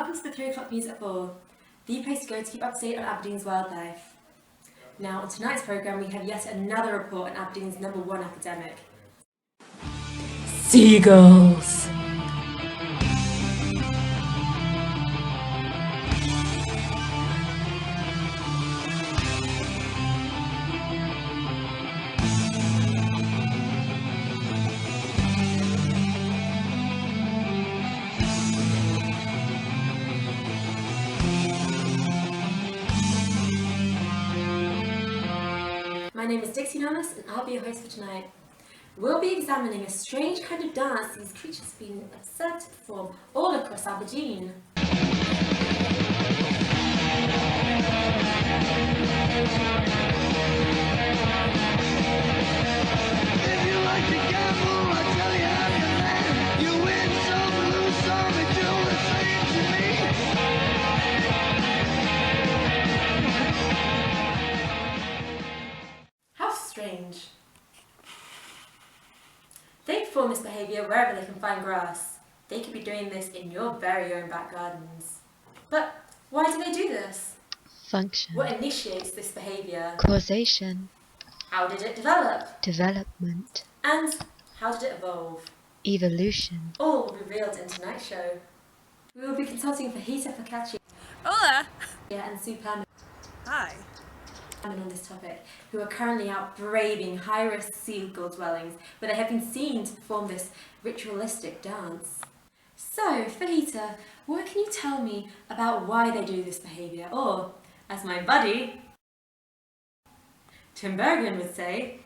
welcome to the 3 o'clock news at 4, the place to go to keep up to date on Aberdeen's wildlife. Now, on tonight's programme, we have yet another report on Aberdeen's #1 epidemic. Seagulls! My name is Dixie Namas and I'll be your host for tonight. We'll be examining a strange kind of dance these creatures have been observed to perform all across Aberdeen. Strange. They perform this behaviour wherever they can find grass. They could be doing this in your very own back gardens. But why do they do this? Function. What initiates this behaviour? Causation. How did it develop? Development. And how did it evolve? Evolution. All will be revealed in tonight's show. We will be consulting Fahita Fakachi. Hola! And Sue Perman. Hi. On this topic, who are currently out braving high-risk seagull dwellings where they have been seen to perform this ritualistic dance. So, Fahita, what can you tell me about why they do this behaviour? Or, as my buddy, Tim Bergen would say,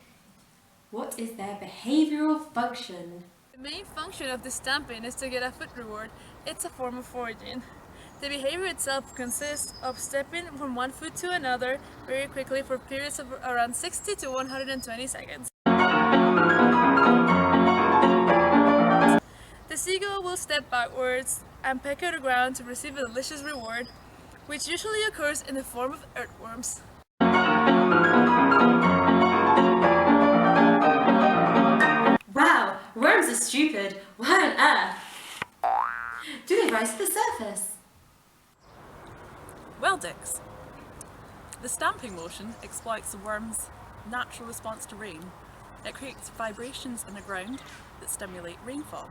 what is their behavioural function? The main function of the stamping is to get a food reward. It's a form of foraging. The behavior itself consists of stepping from one foot to another very quickly for periods of around 60 to 120 seconds. The seagull will step backwards and peck at the ground to receive a delicious reward, which usually occurs in the form of earthworms. Wow, worms are stupid. Why on earth do they rise to the surface? Well, Dix, the stamping motion exploits the worm's natural response to rain. It creates vibrations in the ground that stimulate rainfall,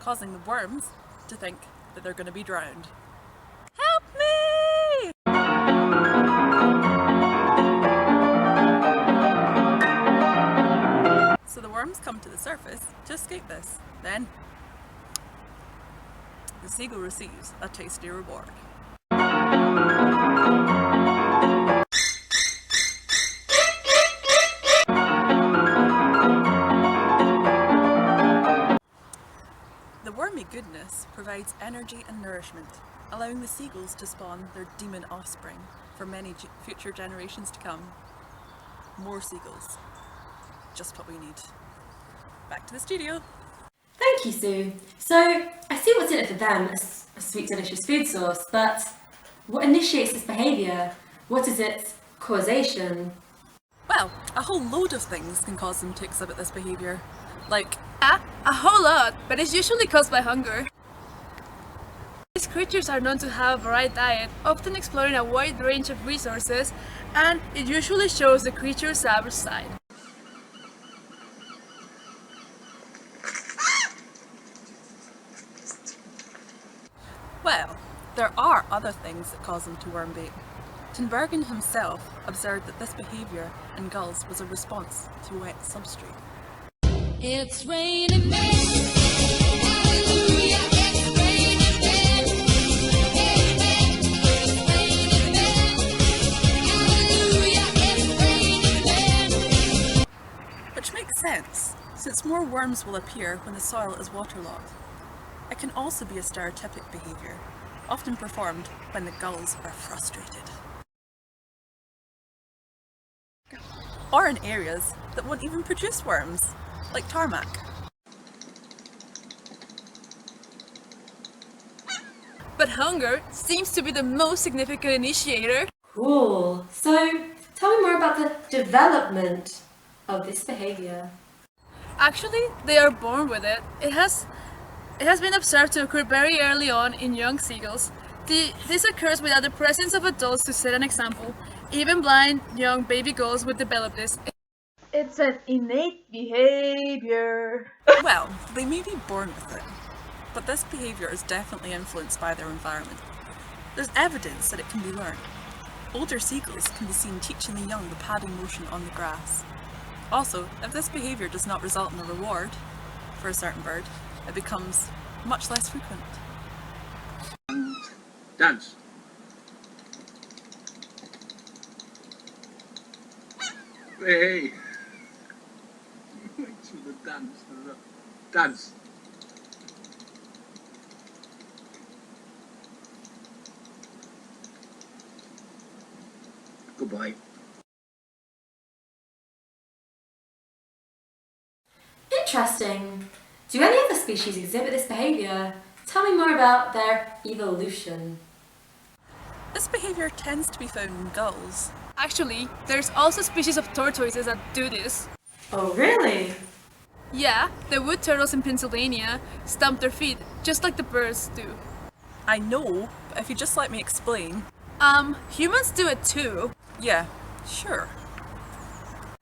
causing the worms to think that they're going to be drowned. Help me! So the worms come to the surface to escape this. Then the seagull receives a tasty reward. The wormy goodness provides energy and nourishment, allowing the seagulls to spawn their demon offspring for many future generations to come. More seagulls. Just what we need. Back to the studio. Thank you, Sue. So, I see what's in it for them, a sweet, delicious food source, but what initiates this behaviour? What is its causation? Well, a whole load of things can cause them to exhibit this behaviour, like A whole lot, but it's usually caused by hunger. These creatures are known to have a varied diet, often exploring a wide range of resources, and it usually shows the creature's savage side. well, there are other things that cause them to worm bait. Tinbergen himself observed that this behaviour in gulls was a response to wet substrate. It's raining men, hallelujah, it's raining men, amen, it's raining men, hallelujah, it's raining men. Which makes sense, since more worms will appear when the soil is waterlogged. It can also be a stereotypic behaviour, often performed when the gulls are frustrated. Or in areas that won't even produce worms, like tarmac. But hunger seems to be the most significant initiator. Cool. So, tell me more about the development of this behaviour. Actually, they are born with it. It has It has been observed to occur very early on in young seagulls. This occurs without the presence of adults to set an example. Even blind young baby gulls would develop this. It's an innate behavior. Well, they may be born with it, but this behaviour is definitely influenced by their environment. There's evidence that it can be learned. Older seagulls can be seen teaching the young the padding motion on the grass. Also, if this behaviour does not result in a reward for a certain bird, it becomes much less frequent. Dance. Hey. To the dance. Dance. Goodbye. Interesting. Do any other species exhibit this behaviour? Tell me more about their evolution. This behaviour tends to be found in gulls. Actually, there's also species of tortoises that do this. Oh, really? Yeah, the wood turtles in Pennsylvania stamp their feet just like the birds do. I know, but if you just let me explain. Humans do it too. Yeah, sure.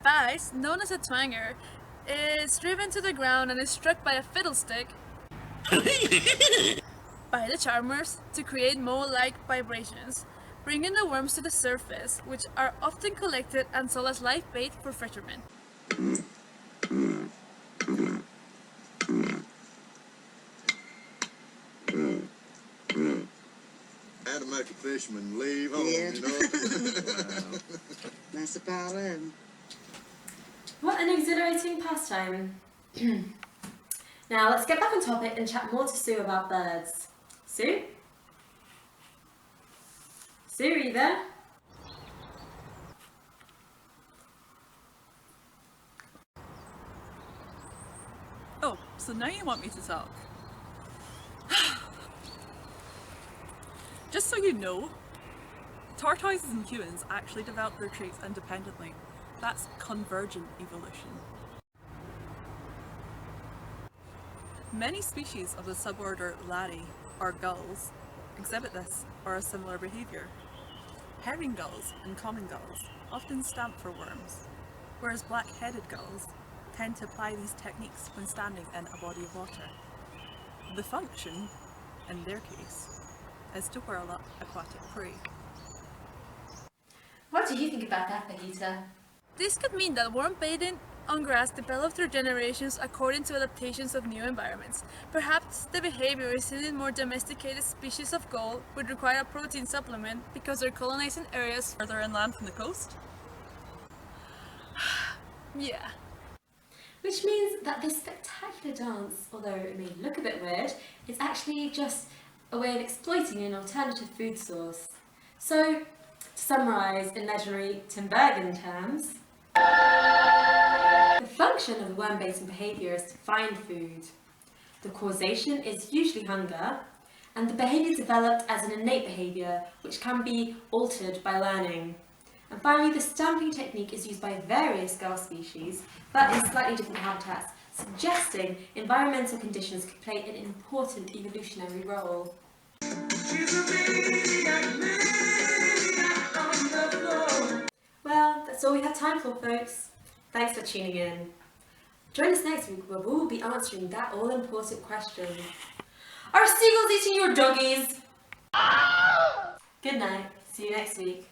Bass, known as a twanger, is driven to the ground and is struck by a fiddlestick by the charmers to create mole-like vibrations, bringing the worms to the surface, which are often collected and sold as live bait for fishermen. How to make a fisherman leave home, Yeah. you know? Wow. That's the problem. What an exhilarating pastime. Now let's get back on topic and chat more to Sue about birds. Sue? Sue, are you there? Oh, so now you want me to talk. Just so you know, tortoises and humans actually develop their traits independently. That's convergent evolution. Many species of the suborder Lari, or gulls, exhibit this or a similar behaviour. Herring gulls and common gulls often stamp for worms, whereas black-headed gulls tend to apply these techniques when standing in a body of water. The function, in their case, is to whirl up aquatic prey. What do you think about that, Fajita? This could mean that worm baiting on grass developed through generations according to adaptations of new environments. Perhaps the behavior is seen in more domesticated species of gull would require a protein supplement because they're colonizing areas Further inland from the coast? yeah. Which means that this spectacular dance, although it may look a bit weird, is actually just a way of exploiting an alternative food source. So, to summarise in legendary Tim Bergen terms, the function of the worm-baiting behaviour is to find food. The causation is usually hunger, and the behaviour developed as an innate behaviour which can be altered by learning. And finally, the stamping technique is used by various gull species, but in slightly different habitats, suggesting environmental conditions could play an important evolutionary role. Well, that's all we have time for, folks. Thanks for tuning in. Join us next week where we will be answering that all-important question. Are seagulls eating your doggies? Good night. See you next week.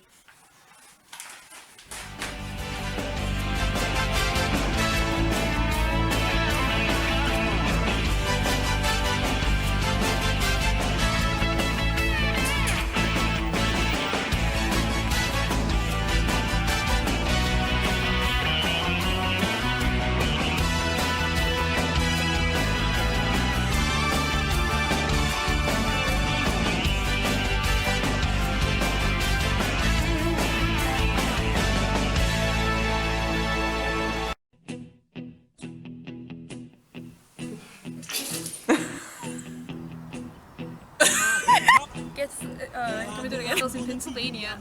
Can we do it again? In Pennsylvania.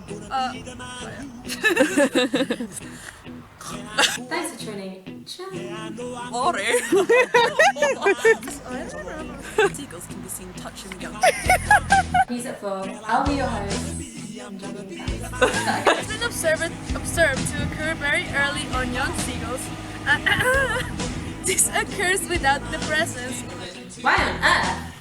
Thanks for tuning Lorry! Seagulls can be seen touching young. Music for I'll Be Your Host. It's been observed to occur very early on young seagulls. This occurs without the presence. Why on earth?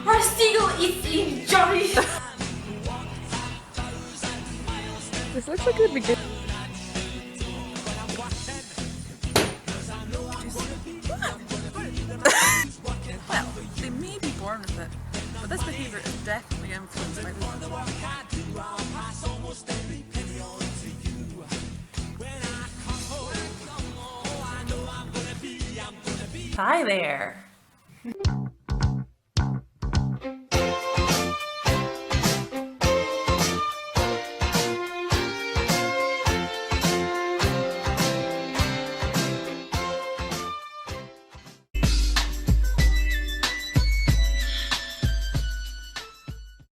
Our seagull eating Johnny. This looks like it'd be good. Well, they may be born with it, but this behaviour is definitely influenced by the Hi there.